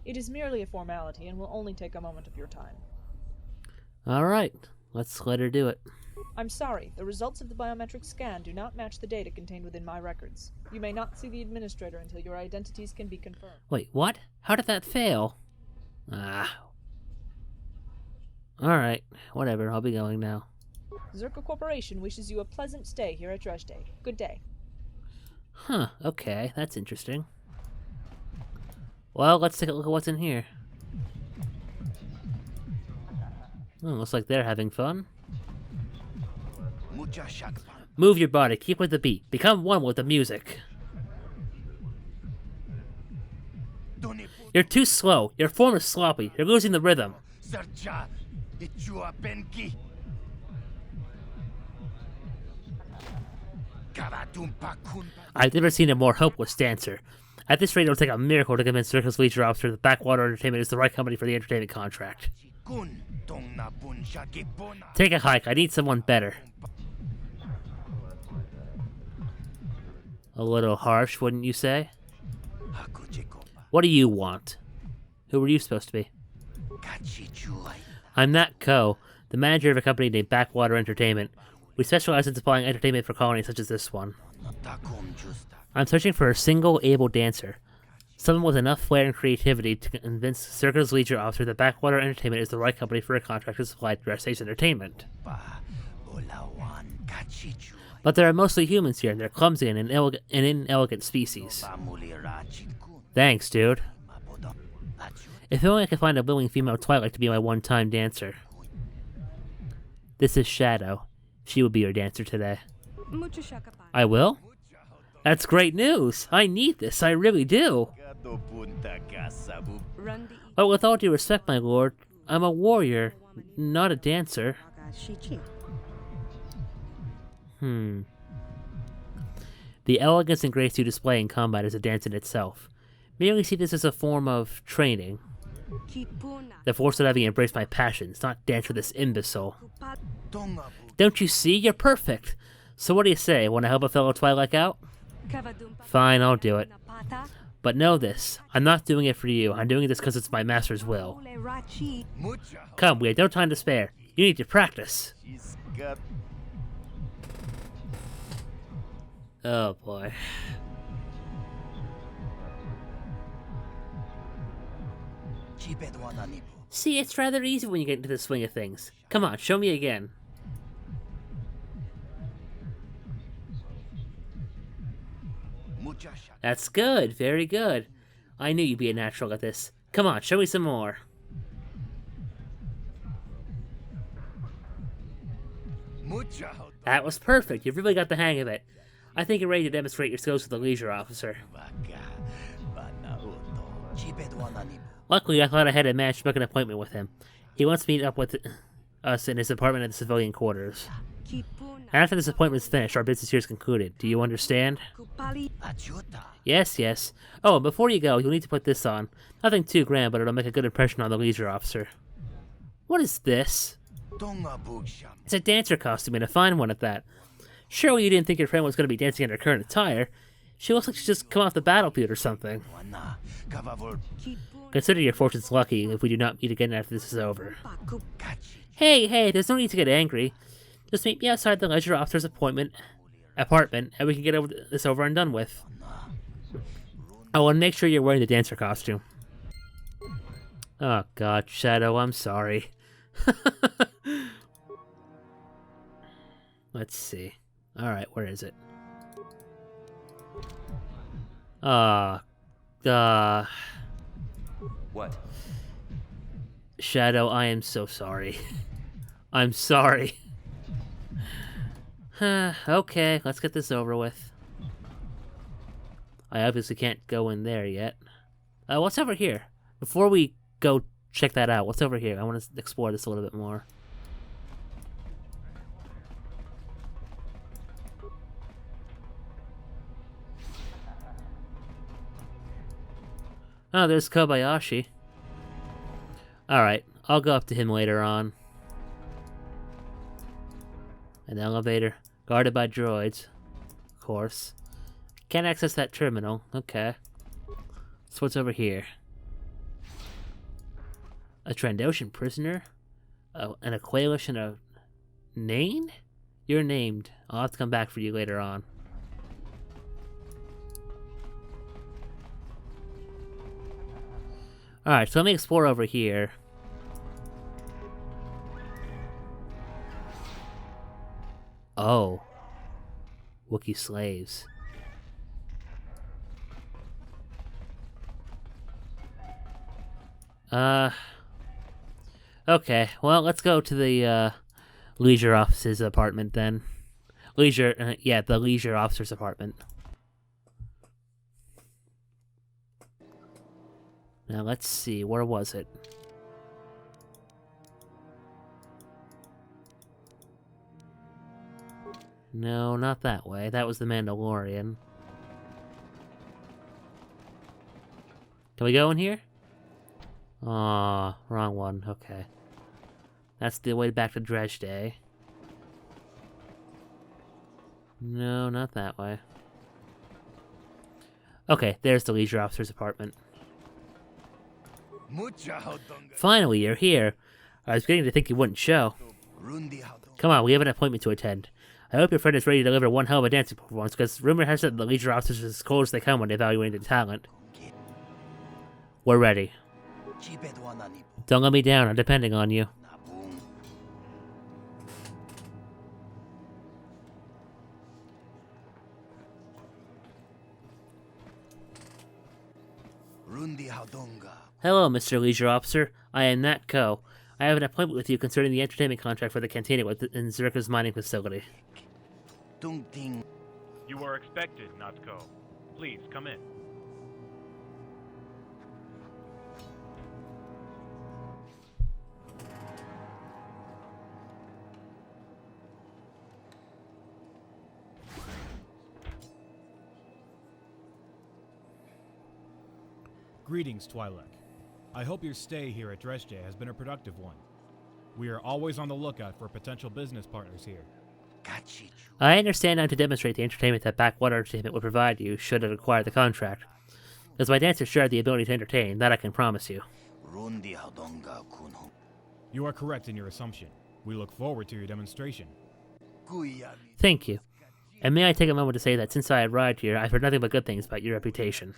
It is merely a formality and will only take a moment of your time. Alright, let's let her do it. I'm sorry, the results of the biometric scan do not match the data contained within my records. You may not see the administrator until your identities can be confirmed. Wait, what? How did that fail? Alright, whatever, I'll be going now. Zerka Corporation wishes you a pleasant stay here at Dresde. Good day. Huh, okay, that's interesting. Well, let's take a look at what's in here. Oh, looks like they're having fun. Move your body, keep with the beat, become one with the music. You're too slow, your form is sloppy, you're losing the rhythm. I've never seen a more hopeless dancer. At this rate, it'll take a miracle to convince Circus Leisure Officer that Backwater Entertainment is the right company for the entertainment contract. Take a hike, I need someone better. A little harsh, wouldn't you say? What do you want? Who are you supposed to be? I'm Nat Ko, the manager of a company named Backwater Entertainment. We specialize in supplying entertainment for colonies such as this one. I'm searching for a single able dancer. Someone with enough flair and creativity to convince Circus Leisure Officer that Backwater Entertainment is the right company for a contract to supply dress-stage entertainment. But there are mostly humans here, and they're clumsy and an inelegant species. Thanks, dude. If only I could find a willing female Twilight to be my one-time dancer. This is Shadow. She will be your dancer today. I will? That's great news! I need this, I really do! But with all due respect, my lord, I'm a warrior, not a dancer. The elegance and grace you display in combat is a dance in itself. Merely see this as a form of training. The force of having embraced my passions, not dance for this imbecile. Don't you see? You're perfect! So what do you say, want to help a fellow Twilight out? Fine, I'll do it. But know this, I'm not doing it for you, I'm doing this because it's my master's will. Come, we have no time to spare. You need to practice. Oh boy. See, it's rather easy when you get into the swing of things. Come on, show me again. That's good, very good. I knew you'd be a natural at this. Come on, show me some more. That was perfect, you've really got the hang of it. I think you're ready to demonstrate your skills with the leisure officer. Luckily, I thought I had managed to book an appointment with him. He wants to meet up with us in his apartment at the civilian quarters. After this appointment's finished, our business here is concluded. Do you understand? Yes, yes. Oh, and before you go, you'll need to put this on. Nothing too grand, but it'll make a good impression on the leisure officer. What is this? It's a dancer costume, and a fine one at that. Surely you didn't think your friend was going to be dancing in her current attire. She looks like she's just come off the battlefield or something. Consider your fortunes lucky if we do not meet again after this is over. Hey, there's no need to get angry. Just meet me outside the leisure officer's apartment, and we can get this over and done with. I want to make sure you're wearing the dancer costume. Oh god, Shadow, I'm sorry. Let's see. Alright, where is it? What? Shadow, I am so sorry. I'm sorry. Okay, let's get this over with. I obviously can't go in there yet. What's over here? Before we go check that out, what's over here? I want to explore this a little bit more. Oh, there's Kobayashi. Alright, I'll go up to him later on. An elevator, guarded by droids. Of course. Can't access that terminal. Okay. So what's over here? A Trandoshan prisoner? And a Quailish and a... Name? You're named. I'll have to come back for you later on. Alright, so let me explore over here. Oh. Wookiee slaves. Okay, well, let's go to the, leisure officer's apartment then. Yeah, the leisure officer's apartment. Now, let's see, where was it? No, not that way. That was the Mandalorian. Can we go in here? Aw, wrong one. Okay. That's the way back to Dredge Day. No, not that way. Okay, there's the leisure officer's apartment. Finally, you're here. I was beginning to think you wouldn't show. Come on, we have an appointment to attend. I hope your friend is ready to deliver one hell of a dancing performance, because rumor has it the leisure officers are as cold as they come when evaluating the talent. We're ready. Don't let me down, I'm depending on you. Hello, Mr. Leisure Officer. I am Nat Ko. I have an appointment with you concerning the entertainment contract for the cantina in Zerka's mining facility. You are expected, Natko. Please, come in. Greetings, Twi'lek. I hope your stay here at Dredge has been a productive one. We are always on the lookout for potential business partners here. I understand how to demonstrate the entertainment that Backwater Entertainment would provide you should it acquire the contract. As my dancers share the ability to entertain, that I can promise you. You are correct in your assumption. We look forward to your demonstration. Thank you. And may I take a moment to say that since I arrived here, I've heard nothing but good things about your reputation.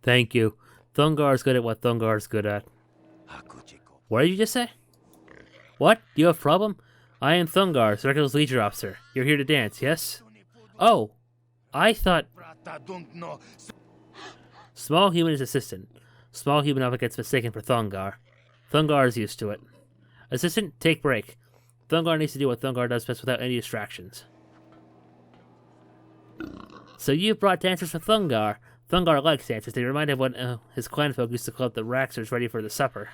Thank you. Thungar's good at what Thungar's good at. What did you just say? What? Do you have a problem? I am Thungar, Zerka's leisure officer. You're here to dance, yes? Oh, I thought... Small human is assistant. Small human often gets mistaken for Thungar. Thungar is used to it. Assistant, take break. Thungar needs to do what Thungar does best without any distractions. So you've brought dancers for Thungar. Thungar likes dancers. They remind him of when his clan folk used to club the Raxers ready for the supper.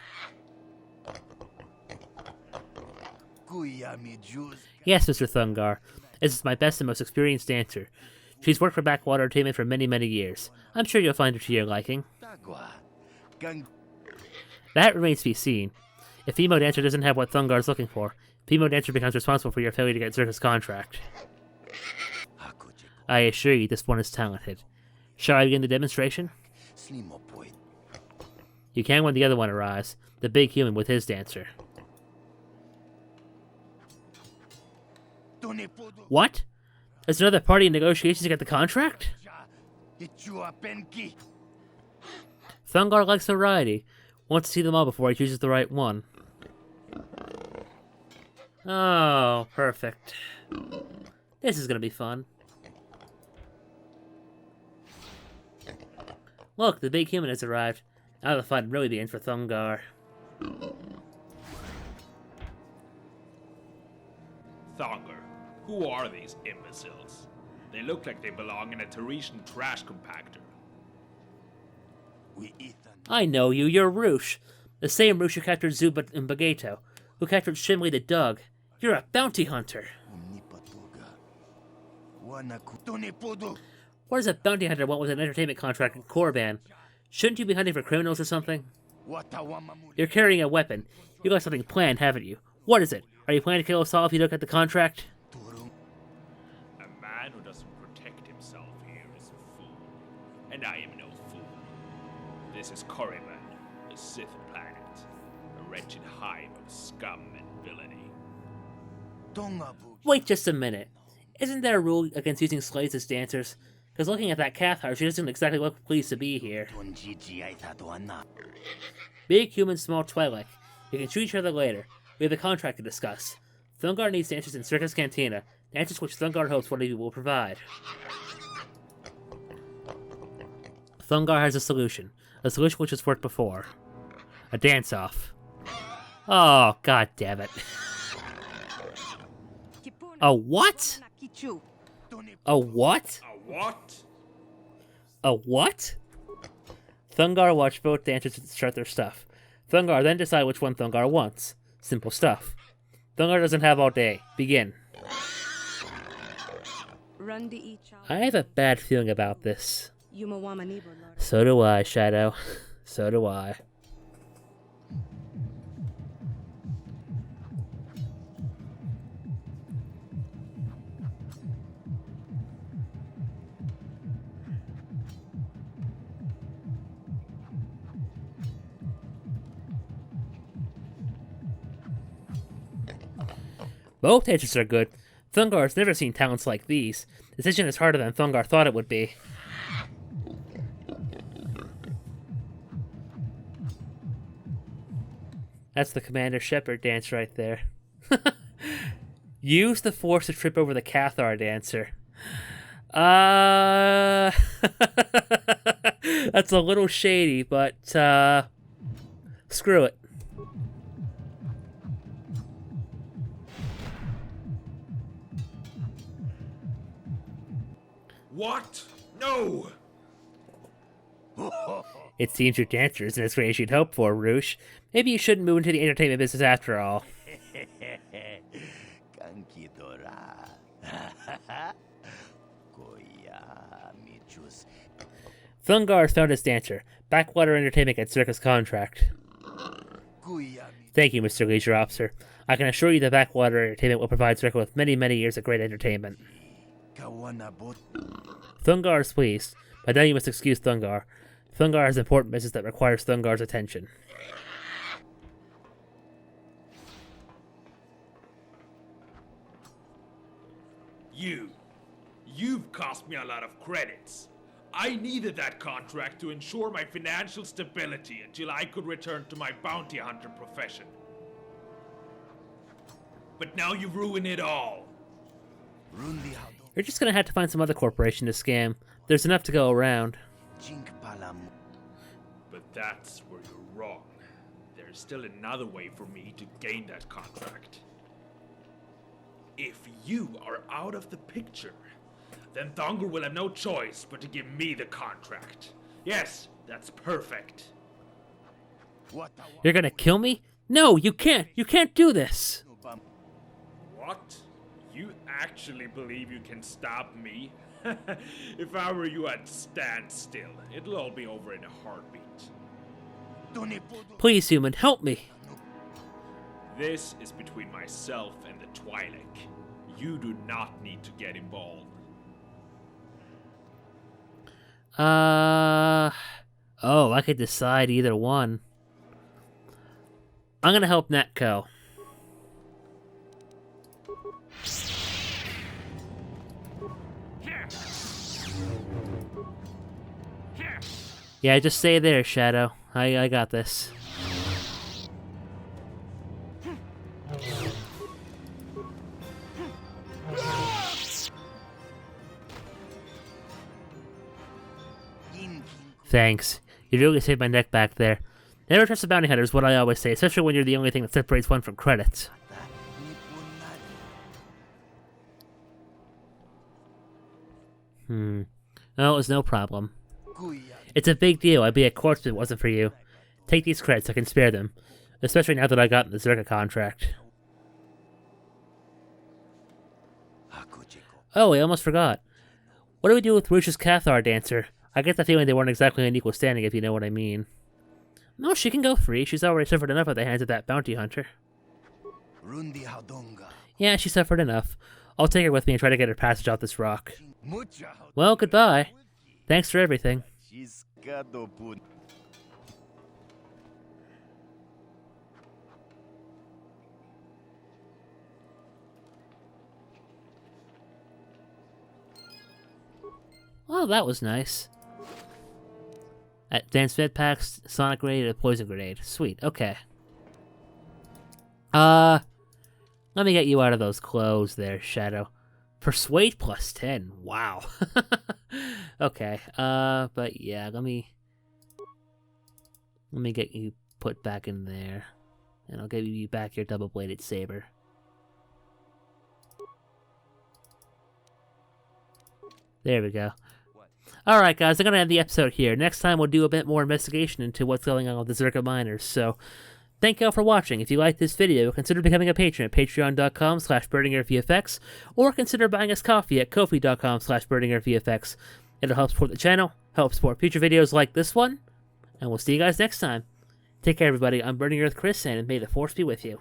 Yes, Mr. Thungar. This is my best and most experienced dancer. She's worked for Backwater Entertainment for many, many years. I'm sure you'll find her to your liking. That remains to be seen. If Female Dancer doesn't have what Thungar's looking for, Female Dancer becomes responsible for your failure to get Zerka's contract. I assure you, this one is talented. Shall I begin the demonstration? You can when the other one arrives, the big human with his dancer. What? Is another party in negotiations to get the contract? Thungar likes variety. Wants to see them all before he chooses the right one. Oh, perfect. This is gonna be fun. Look, the big human has arrived. Now the fun really begins for Thungar. Thonger, who are these imbeciles? They look like they belong in a Teresian trash compactor. I know you, you're Roosh. The same Roosh who captured Zubat and Bagato, who captured Shimley the Dog. You're a bounty hunter. What does a bounty hunter want with an entertainment contract in Korriban? Shouldn't you be hunting for criminals or something? You're carrying a weapon. You got something planned, haven't you? What is it? Are you planning to kill us all if you don't get the contract? A man who doesn't protect himself here is a fool. And I am no fool. This is Korriban, a Sith planet. A wretched hive of scum and villainy. Wait just a minute. Isn't there a rule against using slaves as dancers? Because looking at that Cathar, she doesn't exactly look pleased to be here. Big human, small Twi'lek. You can shoot each other later. We have a contract to discuss. Thungar needs dancers in Circus Cantina, dancers which Thungar hopes one of you will provide. Thungar has a solution which has worked before. A dance-off. Oh, god damn it. A what? A what? A what? A what? Thungar watched both dancers start their stuff. Thungar then decide which one Thungar wants. Simple stuff. Thungar doesn't have all day. Begin. I have a bad feeling about this. So do I, Shadow. So do I. Both dancers are good. Thungar has never seen talents like these. The decision is harder than Thungar thought it would be. That's the Commander Shepard dance right there. Use the Force to trip over the Cathar dancer. That's a little shady, but screw it. What? No! It seems your dancer isn't as great as you'd hoped for, Roosh. Maybe you shouldn't move into the entertainment business after all. Thungar has found his dancer. Backwater Entertainment gets Circus contract. Thank you, Mr. Leisure Officer. I can assure you that Backwater Entertainment will provide Circle with many, many years of great entertainment. Thungar is pleased, but now you must excuse Thungar. Thungar has important business that requires Thungar's attention. You've cost me a lot of credits. I needed that contract to ensure my financial stability until I could return to my bounty hunter profession. But now you've ruined it all. You're just gonna have to find some other corporation to scam. There's enough to go around. But that's where you're wrong. There's still another way for me to gain that contract. If you are out of the picture, then Thungar will have no choice but to give me the contract. Yes, that's perfect. You're gonna kill me? No, you can't! You can't do this! What? You actually believe you can stop me? If I were you, I'd stand still. It'll all be over in a heartbeat. Please, human, help me! This is between myself and the Twi'lek. You do not need to get involved. Oh, I could decide either one. I'm gonna help Netco. Yeah, just stay there, Shadow. I got this. Thanks. You really saved my neck back there. Never trust a bounty hunter is what I always say, especially when you're the only thing that separates one from credits. Oh, it was no problem. It's a big deal. I'd be a corpse if it wasn't for you. Take these credits, I can spare them. Especially now that I got the Zerka contract. Oh, I almost forgot. What do we do with Rush's KOTOR dancer? I get the feeling they weren't exactly on equal standing, if you know what I mean. No, she can go free. She's already suffered enough at the hands of that bounty hunter. Yeah, she suffered enough. I'll take her with me and try to get her passage off this rock. Well, goodbye. Thanks for everything. Oh, that was nice. Advanced med packs, sonic grenade, and a poison grenade. Sweet, okay. Let me get you out of those clothes there, Shadow. Persuade plus 10, wow. Okay, but yeah, let me get you put back in there. And I'll give you back your double-bladed saber. There we go. Alright guys, I'm going to end the episode here. Next time we'll do a bit more investigation into what's going on with the Zerka miners. So, thank y'all for watching. If you liked this video, consider becoming a patron at patreon.com/burningearthvfx, or consider buying us coffee at ko-fi.com/burningearthvfx. It'll help support the channel, help support future videos like this one, and we'll see you guys next time. Take care everybody, I'm Burning Earth Chris, and may the Force be with you.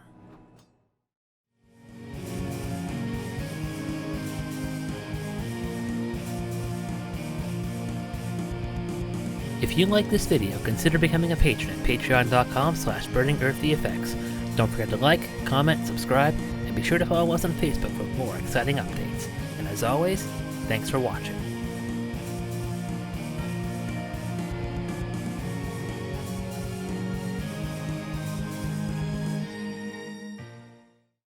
If you like this video, consider becoming a patron at patreon.com/burningearthvfx. Don't forget to like, comment, subscribe, and be sure to follow us on Facebook for more exciting updates. And as always, thanks for watching.